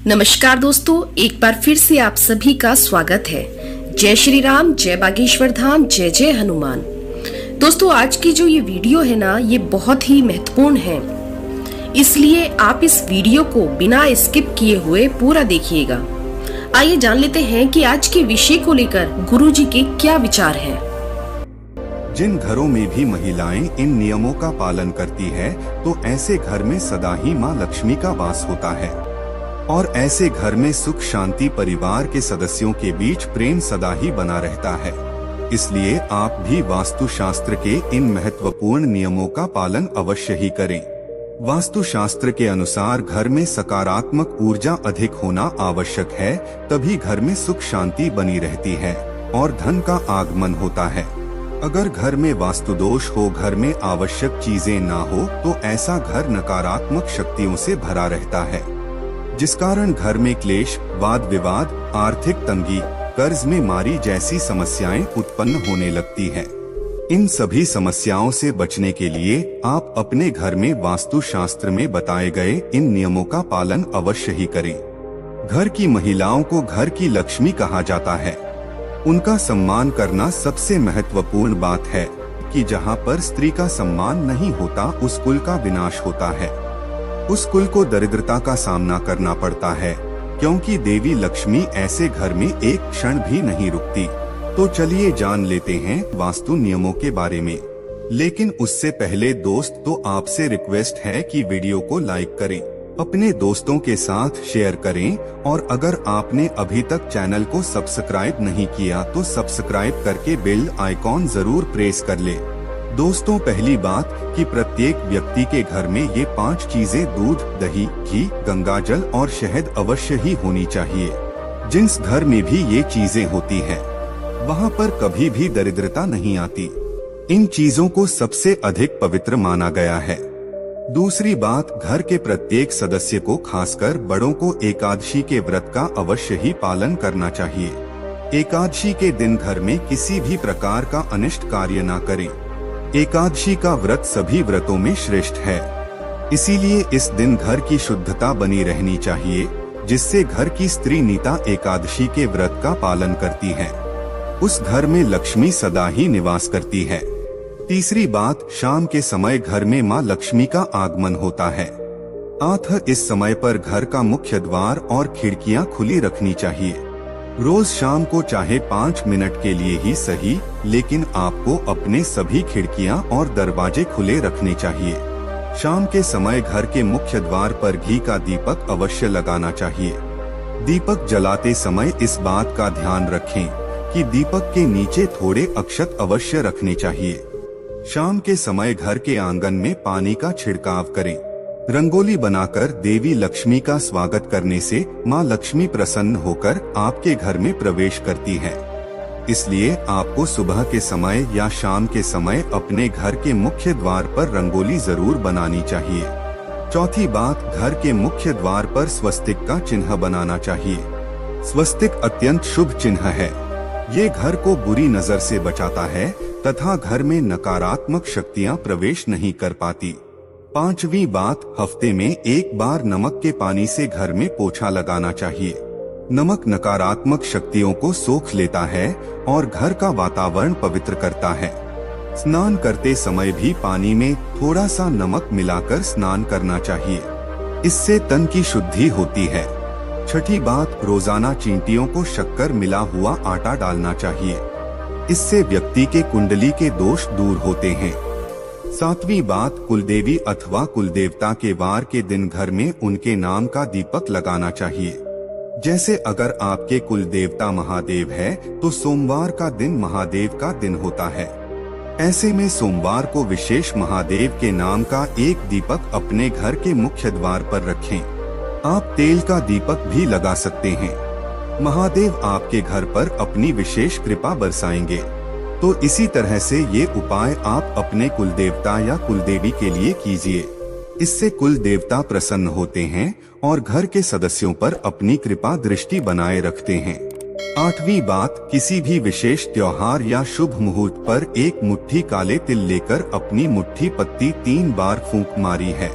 नमस्कार दोस्तों, एक बार फिर से आप सभी का स्वागत है। जय श्री राम, जय बागेश्वर धाम, जय जय हनुमान। दोस्तों, आज की जो ये वीडियो है ना, ये बहुत ही महत्वपूर्ण है, इसलिए आप इस वीडियो को बिना स्किप किए हुए पूरा देखिएगा। आइए जान लेते हैं कि आज के विषय को लेकर गुरुजी के क्या विचार हैं। जिन घरों में भी महिलाएं इन नियमों का पालन करती है, तो ऐसे घर में सदा ही माँ लक्ष्मी का वास होता है और ऐसे घर में सुख शांति, परिवार के सदस्यों के बीच प्रेम सदा ही बना रहता है। इसलिए आप भी वास्तु शास्त्र के इन महत्वपूर्ण नियमों का पालन अवश्य ही करें। वास्तु शास्त्र के अनुसार घर में सकारात्मक ऊर्जा अधिक होना आवश्यक है, तभी घर में सुख शांति बनी रहती है और धन का आगमन होता है। अगर घर में वास्तु दोष हो, घर में आवश्यक चीजें ना हो, तो ऐसा घर नकारात्मक शक्तियों से भरा रहता है, जिस कारण घर में क्लेश, वाद विवाद, आर्थिक तंगी, कर्ज में मारी जैसी समस्याएं उत्पन्न होने लगती है। इन सभी समस्याओं से बचने के लिए आप अपने घर में वास्तु शास्त्र में बताए गए इन नियमों का पालन अवश्य ही करें। घर की महिलाओं को घर की लक्ष्मी कहा जाता है। उनका सम्मान करना सबसे महत्वपूर्ण बात है कि जहाँ पर स्त्री का सम्मान नहीं होता, उस कुल का विनाश होता है, उस कुल को दरिद्रता का सामना करना पड़ता है, क्योंकि देवी लक्ष्मी ऐसे घर में एक क्षण भी नहीं रुकती। तो चलिए जान लेते हैं वास्तु नियमों के बारे में। लेकिन उससे पहले दोस्त, तो आपसे रिक्वेस्ट है कि वीडियो को लाइक करें, अपने दोस्तों के साथ शेयर करें और अगर आपने अभी तक चैनल को सब्सक्राइब नहीं किया तो सब्सक्राइब करके बेल आइकॉन जरूर प्रेस कर ले। दोस्तों, पहली बात कि प्रत्येक व्यक्ति के घर में ये 5 चीजें दूध, दही, घी, गंगाजल और शहद अवश्य ही होनी चाहिए। जिस घर में भी ये चीजें होती हैं, वहाँ पर कभी भी दरिद्रता नहीं आती। इन चीजों को सबसे अधिक पवित्र माना गया है। दूसरी बात, घर के प्रत्येक सदस्य को, खासकर बड़ों को, एकादशी के व्रत का अवश्य ही पालन करना चाहिए। एकादशी के दिन घर में किसी भी प्रकार का अनिष्ट कार्य न करें। एकादशी का व्रत सभी व्रतों में श्रेष्ठ है, इसीलिए इस दिन घर की शुद्धता बनी रहनी चाहिए, जिससे घर की स्त्री नीता एकादशी के व्रत का पालन करती है, उस घर में लक्ष्मी सदा ही निवास करती है। तीसरी बात, शाम के समय घर में माँ लक्ष्मी का आगमन होता है, अतः इस समय पर घर का मुख्य द्वार और खिड़कियां खुली रखनी चाहिए। रोज शाम को चाहे 5 मिनट के लिए ही सही, लेकिन आपको अपने सभी खिड़कियां और दरवाजे खुले रखने चाहिए। शाम के समय घर के मुख्य द्वार पर घी का दीपक अवश्य लगाना चाहिए। दीपक जलाते समय इस बात का ध्यान रखें कि दीपक के नीचे थोड़े अक्षत अवश्य रखने चाहिए। शाम के समय घर के आंगन में पानी का छिड़काव करें। रंगोली बनाकर देवी लक्ष्मी का स्वागत करने से माँ लक्ष्मी प्रसन्न होकर आपके घर में प्रवेश करती है। इसलिए आपको सुबह के समय या शाम के समय अपने घर के मुख्य द्वार पर रंगोली जरूर बनानी चाहिए। चौथी बात, घर के मुख्य द्वार पर स्वस्तिक का चिन्ह बनाना चाहिए। स्वस्तिक अत्यंत शुभ चिन्ह है। ये घर को बुरी नजर से बचाता है तथा घर में नकारात्मक शक्तियां प्रवेश नहीं कर पाती। पांचवी बात, हफ्ते में एक बार नमक के पानी से घर में पोछा लगाना चाहिए। नमक नकारात्मक शक्तियों को सोख लेता है और घर का वातावरण पवित्र करता है। स्नान करते समय भी पानी में थोड़ा सा नमक मिलाकर स्नान करना चाहिए, इससे तन की शुद्धि होती है। छठी बात, रोजाना चींटियों को शक्कर मिला हुआ आटा डालना चाहिए, इससे व्यक्ति के कुंडली के दोष दूर होते हैं। सातवीं बात, कुलदेवी अथवा कुलदेवता के वार के दिन घर में उनके नाम का दीपक लगाना चाहिए। जैसे अगर आपके कुलदेवता महादेव है तो सोमवार का दिन महादेव का दिन होता है। ऐसे में सोमवार को विशेष महादेव के नाम का एक दीपक अपने घर के मुख्य द्वार पर रखें। आप तेल का दीपक भी लगा सकते हैं। महादेव आपके घर पर अपनी विशेष कृपा बरसाएंगे। तो इसी तरह से ये उपाय आप अपने कुलदेवता या कुलदेवी के लिए कीजिए। इससे कुल देवता प्रसन्न होते हैं और घर के सदस्यों पर अपनी कृपा दृष्टि बनाए रखते हैं। आठवीं बात, किसी भी विशेष त्योहार या शुभ मुहूर्त पर एक मुट्ठी काले तिल लेकर अपनी मुट्ठी पत्ती 3 बार फूंक मारी है।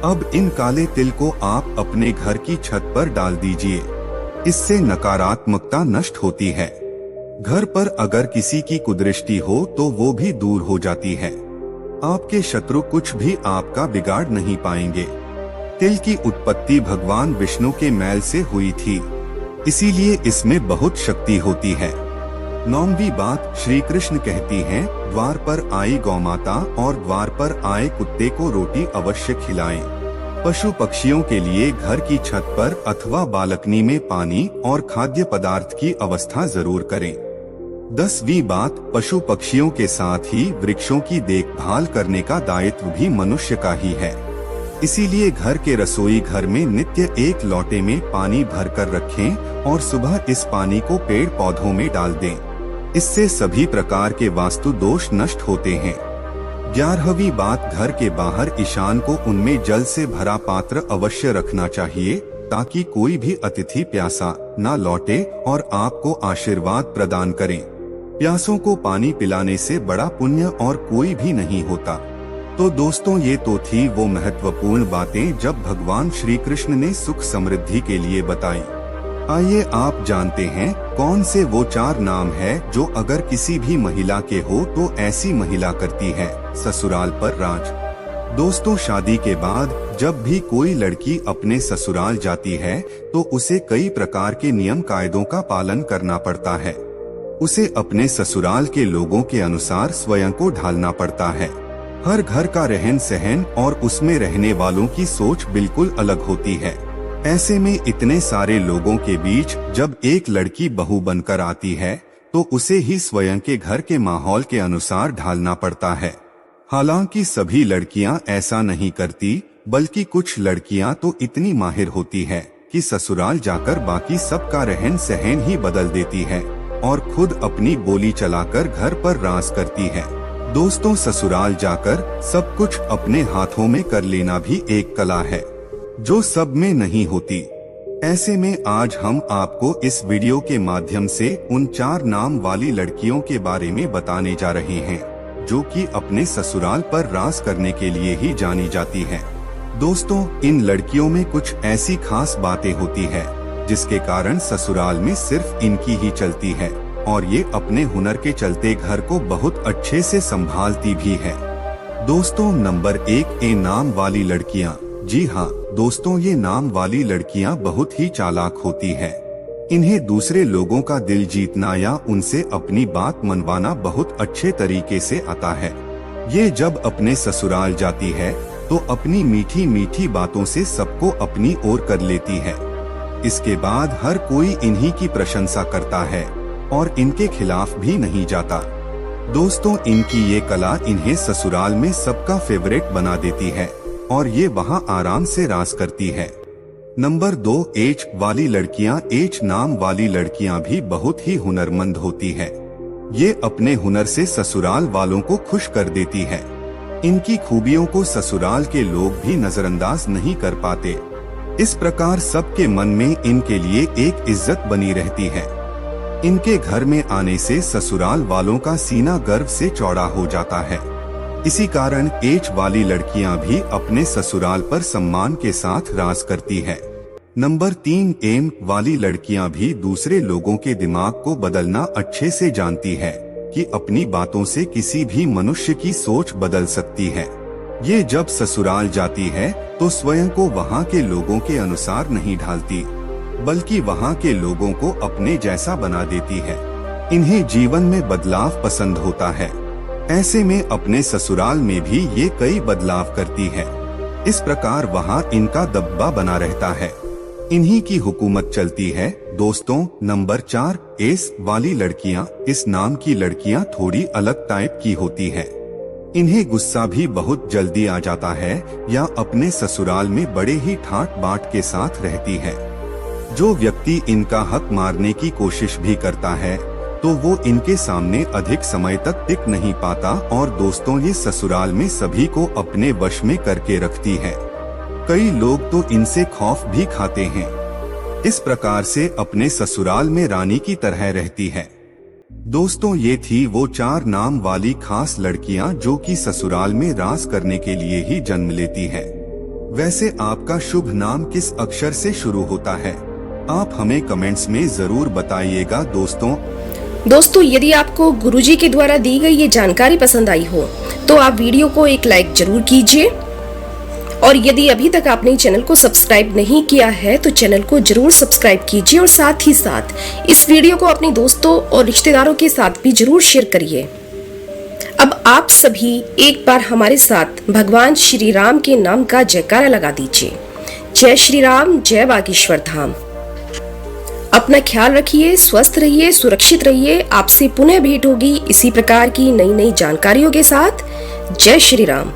अब इन काले तिल को आप अपने घर की छत पर डाल दीजिए। इससे नकारात्मकता नष्ट होती है। घर पर अगर किसी की कुदृष्टि हो तो वो भी दूर हो जाती है। आपके शत्रु कुछ भी आपका बिगाड़ नहीं पाएंगे। तिल की उत्पत्ति भगवान विष्णु के मैल से हुई थी, इसीलिए इसमें बहुत शक्ति होती है। 9वीं बात, श्री कृष्ण कहती हैं, द्वार पर आई गौमाता और द्वार पर आए कुत्ते को रोटी अवश्य खिलाएं। पशु पक्षियों के लिए घर की छत पर अथवा बालकनी में पानी और खाद्य पदार्थ की व्यवस्था जरूर करें। 10वीं बात, पशु पक्षियों के साथ ही वृक्षों की देखभाल करने का दायित्व भी मनुष्य का ही है। इसीलिए घर के रसोई घर में नित्य एक लोटे में पानी भरकर रखें और सुबह इस पानी को पेड़ पौधों में डाल दें। इससे सभी प्रकार के वास्तु दोष नष्ट होते हैं। 11वीं बात, घर के बाहर ईशान को उनमें जल से भरा पात्र अवश्य रखना चाहिए, ताकि कोई भी अतिथि प्यासा न लौटे और आपको आशीर्वाद प्रदान करें। प्यासों को पानी पिलाने से बड़ा पुण्य और कोई भी नहीं होता। तो दोस्तों, ये तो थी वो महत्वपूर्ण बातें जब भगवान श्री कृष्ण ने सुख समृद्धि के लिए बताई। आइए आप जानते हैं कौन से वो 4 नाम है जो अगर किसी भी महिला के हो तो ऐसी महिला करती है ससुराल पर राज। दोस्तों, शादी के बाद जब भी कोई लड़की अपने ससुराल जाती है तो उसे कई प्रकार के नियम कायदों का पालन करना पड़ता है। उसे अपने ससुराल के लोगों के अनुसार स्वयं को ढालना पड़ता है। हर घर का रहन सहन और उसमें रहने वालों की सोच बिल्कुल अलग होती है। ऐसे में इतने सारे लोगों के बीच जब एक लड़की बहू बनकर आती है तो उसे ही स्वयं के घर के माहौल के अनुसार ढालना पड़ता है। हालांकि सभी लड़कियां ऐसा नहीं करती, बल्कि कुछ लड़कियां तो इतनी माहिर होती है कि ससुराल जाकर बाकी सबका रहन सहन ही बदल देती है और खुद अपनी बोली चलाकर घर पर राज करती है। दोस्तों, ससुराल जाकर सब कुछ अपने हाथों में कर लेना भी एक कला है जो सब में नहीं होती। ऐसे में आज हम आपको इस वीडियो के माध्यम से उन 4 नाम वाली लड़कियों के बारे में बताने जा रहे हैं जो कि अपने ससुराल पर राज करने के लिए ही जानी जाती हैं। दोस्तों, इन लड़कियों में कुछ ऐसी खास बातें होती है जिसके कारण ससुराल में सिर्फ इनकी ही चलती है और ये अपने हुनर के चलते घर को बहुत अच्छे से संभालती भी है। दोस्तों, नंबर 1, ए नाम वाली लड़कियां। जी हाँ दोस्तों, ये नाम वाली लड़कियां बहुत ही चालाक होती हैं। इन्हें दूसरे लोगों का दिल जीतना या उनसे अपनी बात मनवाना बहुत अच्छे तरीके से आता है। ये जब अपने ससुराल जाती है तो अपनी मीठी मीठी बातों से सबको अपनी ओर कर लेती है। इसके बाद हर कोई इन्हीं की प्रशंसा करता है और इनके खिलाफ भी नहीं जाता। दोस्तों, इनकी ये कला इन्हें ससुराल में सबका फेवरेट बना देती है और ये वहाँ आराम से राज करती है। नंबर 2, एच वाली लड़कियाँ। एच नाम वाली लड़कियाँ भी बहुत ही हुनरमंद होती है। ये अपने हुनर से ससुराल वालों को खुश कर देती है। इनकी खूबियों को ससुराल के लोग भी नजरअंदाज नहीं कर पाते। इस प्रकार सबके मन में इनके लिए एक इज्जत बनी रहती है। इनके घर में आने से ससुराल वालों का सीना गर्व से चौड़ा हो जाता है। इसी कारण एच वाली लड़कियां भी अपने ससुराल पर सम्मान के साथ राज करती है। नंबर 3, एम वाली लड़कियां भी दूसरे लोगों के दिमाग को बदलना अच्छे से जानती है कि अपनी बातों से किसी भी मनुष्य की सोच बदल सकती है। ये जब ससुराल जाती है तो स्वयं को वहाँ के लोगों के अनुसार नहीं ढालती, बल्कि वहाँ के लोगों को अपने जैसा बना देती है। इन्हें जीवन में बदलाव पसंद होता है। ऐसे में अपने ससुराल में भी ये कई बदलाव करती है। इस प्रकार वहाँ इनका दबदबा बना रहता है। इन्हीं की हुकूमत चलती है। दोस्तों, नंबर 4, एस वाली लड़कियाँ। इस नाम की लड़कियाँ थोड़ी अलग टाइप की होती है। इन्हें गुस्सा भी बहुत जल्दी आ जाता है या अपने ससुराल में बड़े ही ठाट बाट के साथ रहती है। जो व्यक्ति इनका हक मारने की कोशिश भी करता है तो वो इनके सामने अधिक समय तक टिक नहीं पाता और दोस्तों, ये ससुराल में सभी को अपने वश में करके रखती है। कई लोग तो इनसे खौफ भी खाते हैं। इस प्रकार से अपने ससुराल में रानी की तरह रहती है। दोस्तों, ये थी वो 4 नाम वाली खास लड़कियां जो कि ससुराल में राज करने के लिए ही जन्म लेती है। वैसे आपका शुभ नाम किस अक्षर से शुरू होता है? आप हमें कमेंट्स में जरूर बताइएगा दोस्तों यदि आपको गुरुजी के द्वारा दी गई ये जानकारी पसंद आई हो तो आप वीडियो को एक लाइक जरूर कीजिए, और यदि अभी तक आपने चैनल को सब्सक्राइब नहीं किया है तो चैनल को जरूर सब्सक्राइब कीजिए, और साथ ही साथ इस वीडियो को अपने दोस्तों और रिश्तेदारों के साथ भी जरूर शेयर करिए। अब आप सभी एक बार हमारे साथ भगवान श्री राम के नाम का जयकारा लगा दीजिए। जय श्री राम, जय बागेश्वर धाम। अपना ख्याल रखिए, स्वस्थ रहिए, सुरक्षित रहिए। आपसे पुनः भेंट होगी इसी प्रकार की नई नई जानकारियों के साथ। जय श्री राम।